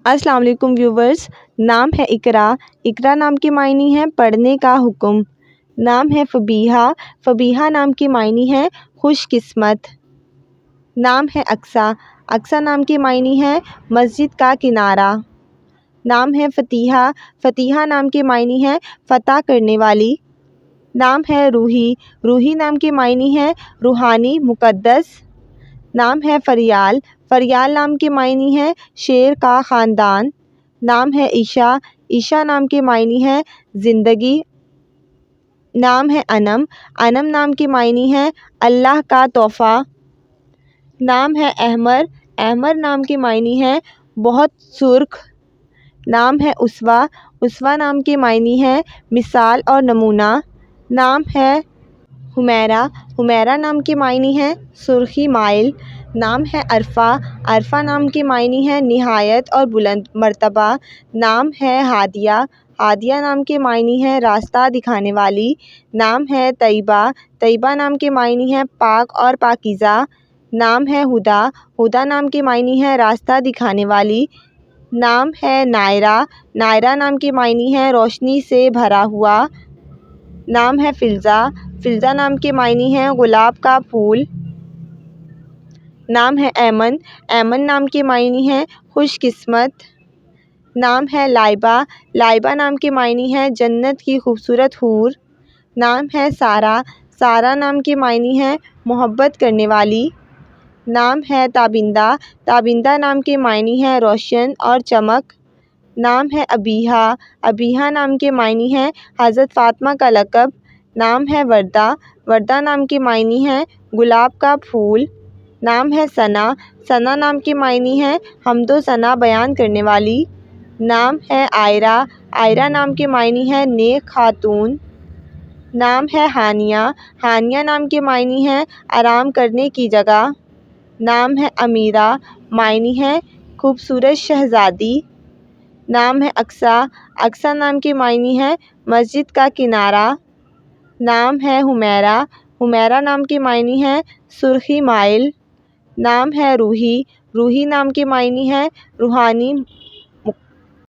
السلام علیکم ویورز، نام ہے اقرا۔ اقرا نام کے معنی ہے پڑھنے کا حکم۔ نام ہے فبیہہ۔ فبیہہ نام کے معنی ہے خوش قسمت۔ نام ہے اقصیٰ۔ اقصیٰ نام کے معنی ہے مسجد کا کنارہ۔ نام ہے فتیحہ۔ فتیحہ نام کے معنی ہے فتح کرنے والی۔ نام ہے روحی۔ روحی نام کے معنی ہے روحانی، مقدس۔ نام ہے فریال۔ فریال نام کے معنی ہے شیر کا خاندان۔ نام ہے عیشا۔ عیشا نام کے معنی ہے زندگی۔ نام ہے انم۔ انم نام کے معنی ہے اللہ کا تحفہ۔ نام ہے احمر۔ احمر نام کے معنی ہے بہت سرخ۔ نام ہے اسوہ۔ اسوہ نام کے معنی ہے مثال اور نمونہ۔ نام ہے حمیرہ۔ حمیرہ نام کے معنی ہے سرخی مائل۔ نام ہے عرفہ۔ عرفہ نام کے معنی ہے نہایت اور بلند مرتبہ۔ نام ہے ہادیہ۔ ہادیہ نام کے معنی ہے راستہ دکھانے والی۔ نام ہے طیبہ۔ طیبہ نام کے معنی ہے پاک اور پاکیزہ۔ نام ہے ہدیٰ۔ ہدیٰ نام کے معنی ہے راستہ دکھانے والی۔ نام ہے نائرہ۔ نائرہ نام کے معنی ہے روشنی سے بھرا ہوا۔ نام ہے فلزہ۔ فلزہ نام کے معنی ہے گلاب کا پھول۔ نام ہے ایمن۔ ایمن نام کے معنی ہے خوش قسمت۔ نام ہے لائبہ۔ لائبہ نام کے معنی ہے جنت کی خوبصورت حور۔ نام ہے سارہ۔ سارہ نام کے معنی ہے محبت کرنے والی۔ نام ہے تابندہ۔ تابندہ نام کے معنی ہے روشن اور چمک۔ نام ہے ابیہا۔ ابیہا نام کے معنی ہے حضرت فاطمہ کا لقب۔ نام ہے وردہ۔ وردہ نام کے معنی ہے گلاب کا پھول۔ نام ہے ثنا۔ ثنا نام کے معنی ہے حمد و ثنا بیان کرنے والی۔ نام ہے عائرہ۔ عائرہ نام کے معنی ہے نیک خاتون۔ نام ہے ہانیہ۔ ہانیہ نام کے معنی ہے آرام کرنے کی جگہ۔ نام ہے امیرہ۔ معنی ہے خوبصورت شہزادی۔ نام ہے اقصیٰ۔ اقصیٰ نام کے معنی ہے مسجد کا کنارہ۔ نام ہے حمیرہ۔ حمیرہ نام کے معنی ہے سرخی مائل۔ نام ہے روحی۔ روحی نام کے معنی ہے روحانی،